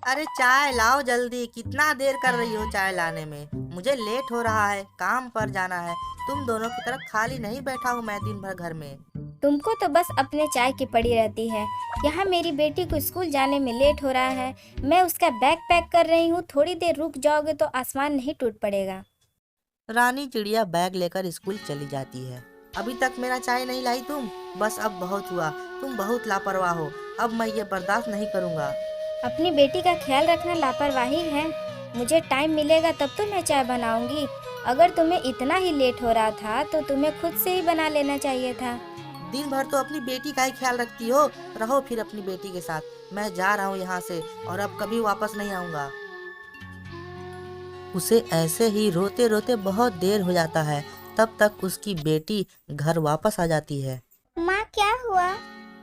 अरे चाय लाओ जल्दी, कितना देर कर रही हो चाय लाने में। मुझे लेट हो रहा है, काम पर जाना है। तुम दोनों की तरफ खाली नहीं बैठा हूँ मैं दिन भर घर में। तुमको तो बस अपने चाय की पड़ी रहती है। यहाँ मेरी बेटी को स्कूल जाने में लेट हो रहा है। मैं उसका बैग पैक कर रही हूँ, थोड़ी देर रुक जाओगे तो आसमान नहीं टूट पड़ेगा। रानी चिड़िया बैग लेकर स्कूल चली जाती है। अभी तक मेरा चाय नहीं लाई तुम। बस अब बहुत हुआ, तुम बहुत लापरवाह हो। अब मैं ये बर्दाश्त नहीं करूँगा। अपनी बेटी का ख्याल रखना लापरवाही है। मुझे टाइम मिलेगा तब तो मैं चाय बनाऊंगी। अगर तुम्हें इतना ही लेट हो रहा था तो तुम्हें खुद से ही बना लेना चाहिए था। दिन भर तो अपनी बेटी का ही ख्याल रखती हो। रहो फिर अपनी बेटी के साथ। मैं जा रहा हूँ यहाँ से और अब कभी वापस नहीं आऊँगा। उसे ऐसे ही रोते रोते बहुत देर हो जाता है। तब तक उसकी बेटी घर वापस आ जाती है। माँ क्या हुआ?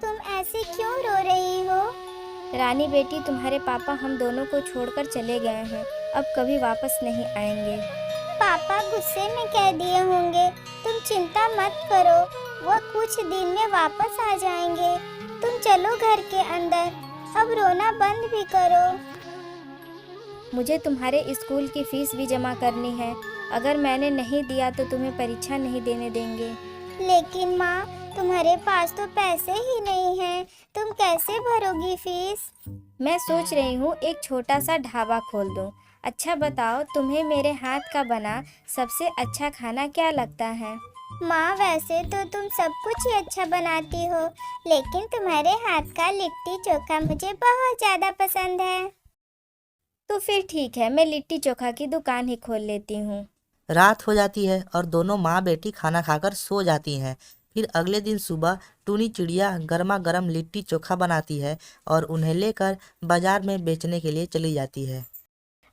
तुम ऐसे क्यों रो रही हो? रानी बेटी, तुम्हारे पापा हम दोनों को छोड़कर चले गए हैं। अब कभी वापस नहीं आएंगे। पापा गुस्से में कह दिए होंगे। तुम चिंता मत करो, वो कुछ दिन में वापस आ जाएंगे। तुम चलो घर के अंदर, अब रोना बंद भी करो। मुझे तुम्हारे स्कूल की फीस भी जमा करनी है। अगर मैंने नहीं दिया तो तुम्हें परीक्षा नहीं देने देंगे। लेकिन माँ, तुम्हारे पास तो पैसे ही नहीं हैं। तुम कैसे भरोगी फीस? मैं सोच रही हूँ एक छोटा सा ढाबा खोल दूँ। अच्छा बताओ, तुम्हें मेरे हाथ का बना सबसे अच्छा खाना क्या लगता है? माँ वैसे तो तुम सब कुछ ही अच्छा बनाती हो, लेकिन तुम्हारे हाथ का लिट्टी चोखा मुझे बहुत ज्यादा पसंद है। तो फिर ठीक है, मैं लिट्टी चोखा की दुकान ही खोल लेती हूँ। रात हो जाती है और दोनों माँ बेटी खाना खाकर सो जाती हैं। फिर अगले दिन सुबह टूनी चिड़िया गर्मा गर्म लिट्टी चोखा बनाती है और उन्हें लेकर बाजार में बेचने के लिए चली जाती है।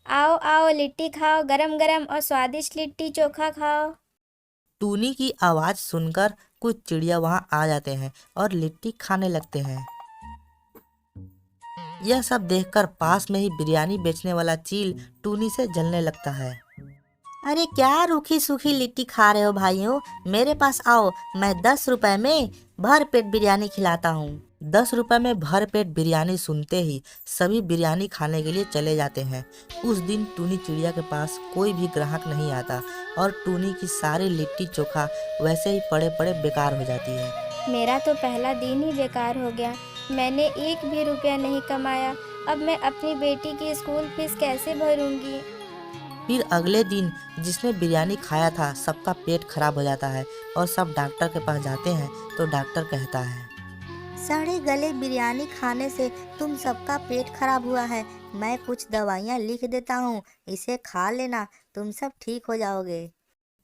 आओ आओ, लिट्टी खाओ, गरम गरम और स्वादिष्ट लिट्टी चोखा खाओ। टूनी की आवाज़ सुनकर कुछ चिड़िया वहाँ आ जाते हैं और लिट्टी खाने लगते हैं। यह सब देखकर पास में ही बिरयानी बेचने वाला चील टूनी से जलने लगता है। अरे क्या रूखी सूखी लिट्टी खा रहे हो भाइयों, मेरे पास आओ, मैं 10 रुपए में भर पेट बिरयानी खिलाता हूँ। 10 रुपए में भर पेट बिरयानी सुनते ही सभी बिरयानी खाने के लिए चले जाते हैं। उस दिन टूनी चिड़िया के पास कोई भी ग्राहक नहीं आता और टूनी की सारी लिट्टी चोखा वैसे ही पड़े पड़े बेकार हो जाती है। मेरा तो पहला दिन ही बेकार हो गया। मैंने एक भी रुपया नहीं कमाया। अब मैं अपनी बेटी की स्कूल फीस कैसे भरूंगी? फिर अगले दिन जिसने बिरयानी खाया था सबका पेट खराब हो जाता है और सब डॉक्टर के पास जाते हैं तो डॉक्टर कहता है, सड़े गले बिरयानी खाने से तुम सबका पेट खराब हुआ है। मैं कुछ दवाइयाँ लिख देता हूँ, इसे खा लेना, तुम सब ठीक हो जाओगे।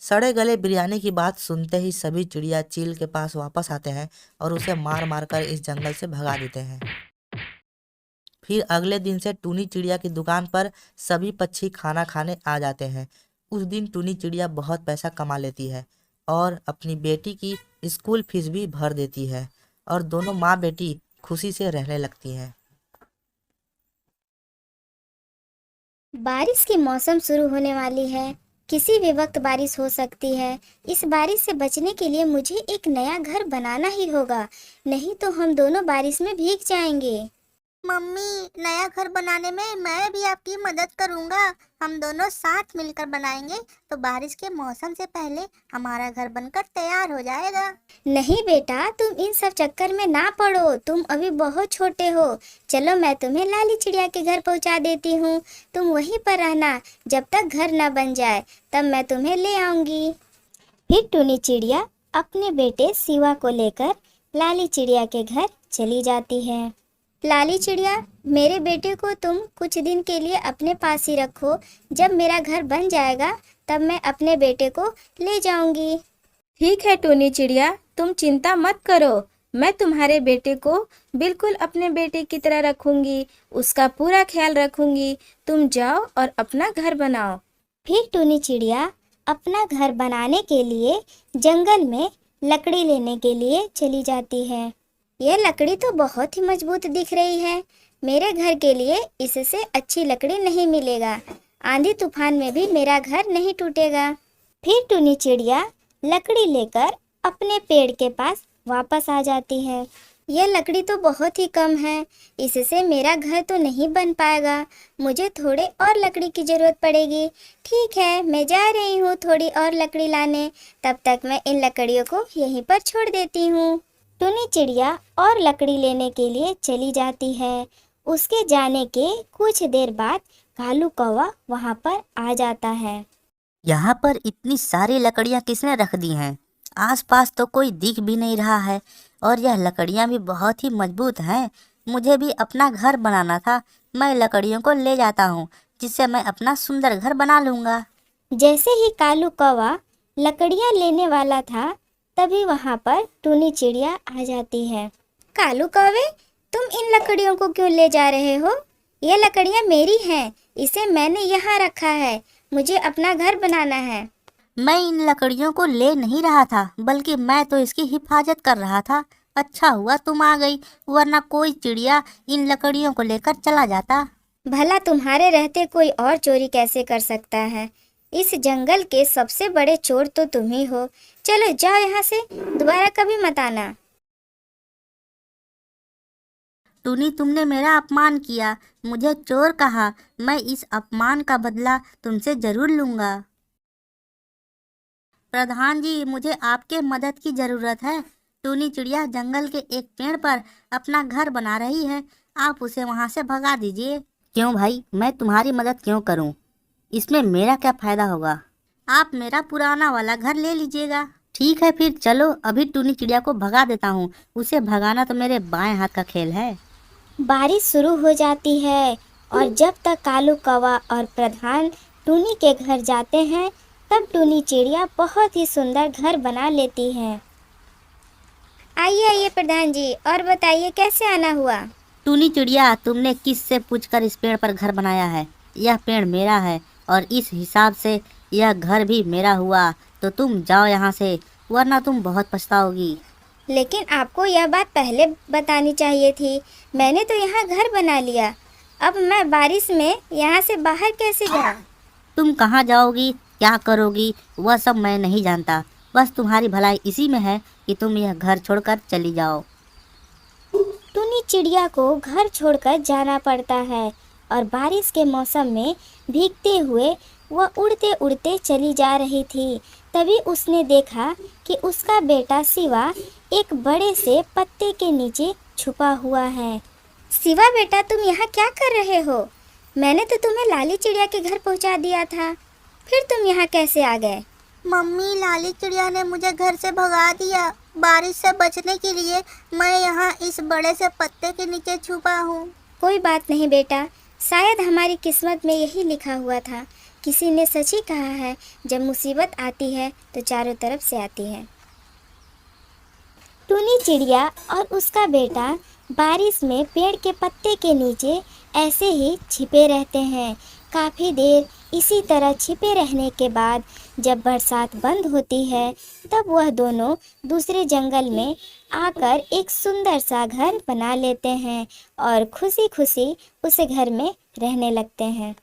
सड़े गले बिरयानी की बात सुनते ही सभी चिड़िया चील के पास वापस आते हैं और उसे मार मार कर इस जंगल से भगा देते हैं। फिर अगले दिन से टूनी चिड़िया की दुकान पर सभी पक्षी खाना खाने आ जाते हैं। उस दिन टूनी चिड़िया बहुत पैसा कमा लेती है और अपनी बेटी की स्कूल फीस भी भर देती है और दोनों माँ बेटी खुशी से रहने लगती हैं। बारिश की मौसम शुरू होने वाली है। किसी भी वक्त बारिश हो सकती है। इस बारिश से बचने के लिए मुझे एक नया घर बनाना ही होगा, नहीं तो हम दोनों बारिश में भीग जाएंगे। मम्मी, नया घर बनाने में मैं भी आपकी मदद करूंगा। हम दोनों साथ मिलकर बनाएंगे तो बारिश के मौसम से पहले हमारा घर बनकर तैयार हो जाएगा। नहीं बेटा, तुम इन सब चक्कर में ना पड़ो, तुम अभी बहुत छोटे हो। चलो मैं तुम्हें लाली चिड़िया के घर पहुंचा देती हूँ। तुम वहीं पर रहना, जब तक घर न बन जाए, तब मैं तुम्हें ले आऊंगी। फिर टूनी चिड़िया अपने बेटे शिवा को लेकर लाली चिड़िया के घर चली जाती है। लाली चिड़िया, मेरे बेटे को तुम कुछ दिन के लिए अपने पास ही रखो। जब मेरा घर बन जाएगा तब मैं अपने बेटे को ले जाऊंगी। ठीक है टूनी चिड़िया, तुम चिंता मत करो। मैं तुम्हारे बेटे को बिल्कुल अपने बेटे की तरह रखूंगी, उसका पूरा ख्याल रखूंगी। तुम जाओ और अपना घर बनाओ। फिर टूनी चिड़िया अपना घर बनाने के लिए जंगल में लकड़ी लेने के लिए चली जाती है। यह लकड़ी तो बहुत ही मजबूत दिख रही है। मेरे घर के लिए इससे अच्छी लकड़ी नहीं मिलेगा। आंधी तूफान में भी मेरा घर नहीं टूटेगा। फिर टूनी चिड़िया लकड़ी लेकर अपने पेड़ के पास वापस आ जाती है। यह लकड़ी तो बहुत ही कम है, इससे मेरा घर तो नहीं बन पाएगा। मुझे थोड़े और लकड़ी की जरूरत पड़ेगी। ठीक है, मैं जा रही हूँ थोड़ी और लकड़ी लाने। तब तक मैं इन लकड़ियों को यहीं पर छोड़ देती हूँ। टुनी चिड़िया और लकड़ी लेने के लिए चली जाती है। उसके जाने के कुछ देर बाद कालू कौवा वहाँ पर आ जाता है। यहाँ पर इतनी सारी लकड़ियाँ किसने रख दी हैं? आसपास तो कोई दिख भी नहीं रहा है और यह लकड़ियाँ भी बहुत ही मजबूत हैं। मुझे भी अपना घर बनाना था। मैं लकड़ियों को ले जाता हूँ जिससे मैं अपना सुंदर घर बना लूँगा। जैसे ही कालू कौवा लकड़ियाँ लेने वाला था, तभी वहाँ पर टुनी चिड़िया आ जाती है। कालू कौवे, तुम इन लकड़ियों को क्यों ले जा रहे हो? ये लकड़ियाँ मेरी हैं, इसे मैंने यहाँ रखा है। मुझे अपना घर बनाना है। मैं इन लकड़ियों को ले नहीं रहा था, बल्कि मैं तो इसकी हिफाजत कर रहा था। अच्छा हुआ तुम आ गई, वरना कोई चिड़िया इन लकड़ियों को लेकर चला जाता। भला तुम्हारे रहते कोई और चोरी कैसे कर सकता है? इस जंगल के सबसे बड़े चोर तो तुम ही हो। चलो जाओ यहाँ से, दोबारा कभी मत आना। टूनी, तुमने मेरा अपमान किया, मुझे चोर कहा। मैं इस अपमान का बदला तुमसे जरूर लूंगा। प्रधान जी, मुझे आपके मदद की जरूरत है। टूनी चिड़िया जंगल के एक पेड़ पर अपना घर बना रही है, आप उसे वहां से भगा दीजिए। क्यों भाई, मैं तुम्हारी मदद क्यों करूं? इसमें मेरा क्या फायदा होगा? आप मेरा पुराना वाला घर ले लीजिएगा। ठीक है, फिर चलो अभी टूनी चिड़िया को भगा देता हूँ। उसे भगाना तो मेरे बाएं हाथ का खेल है। बारिश शुरू हो जाती है और जब तक कालू कौवा और प्रधान टूनी के घर जाते हैं, तब टूनी चिड़िया बहुत ही सुंदर घर बना लेती है। आइए आइए प्रधान जी, और बताइए कैसे आना हुआ? टूनी चिड़िया, तुमने किससे पूछकर इस पेड़ पर घर बनाया है? यह पेड़ मेरा है और इस हिसाब से यह घर भी मेरा हुआ। तो तुम जाओ यहाँ से, वरना तुम बहुत पछताओगी। लेकिन आपको यह बात पहले बतानी चाहिए थी। मैंने तो यहाँ घर बना लिया। अब मैं बारिश में यहाँ से बाहर कैसे जाऊँ? तुम कहाँ जाओगी, क्या करोगी, वह सब मैं नहीं जानता। बस तुम्हारी भलाई इसी में है कि तुम यह घर छोड़कर चली जाओ। टुनी चिड़िया को घर छोड़कर जाना पड़ता है और बारिश के मौसम में भीगते हुए वह उड़ते उड़ते चली जा रही थी। तभी उसने देखा कि उसका बेटा शिवा एक बड़े से पत्ते के नीचे छुपा हुआ है। शिवा बेटा, तुम यहाँ क्या कर रहे हो? मैंने तो तुम्हें लाली चिड़िया के घर पहुँचा दिया था, फिर तुम यहाँ कैसे आ गए? मम्मी, लाली चिड़िया ने मुझे घर से भगा दिया। बारिश से बचने के लिए मैं यहाँ इस बड़े से पत्ते के नीचे छुपा हूँ। कोई बात नहीं बेटा, शायद हमारी किस्मत में यही लिखा हुआ था। किसी ने सच ही कहा है, जब मुसीबत आती है तो चारों तरफ से आती है। टुनी चिड़िया और उसका बेटा बारिश में पेड़ के पत्ते के नीचे ऐसे ही छिपे रहते हैं। काफ़ी देर इसी तरह छिपे रहने के बाद जब बरसात बंद होती है, तब वह दोनों दूसरे जंगल में आकर एक सुंदर सा घर बना लेते हैं और खुशी खुशी उस घर में रहने लगते हैं।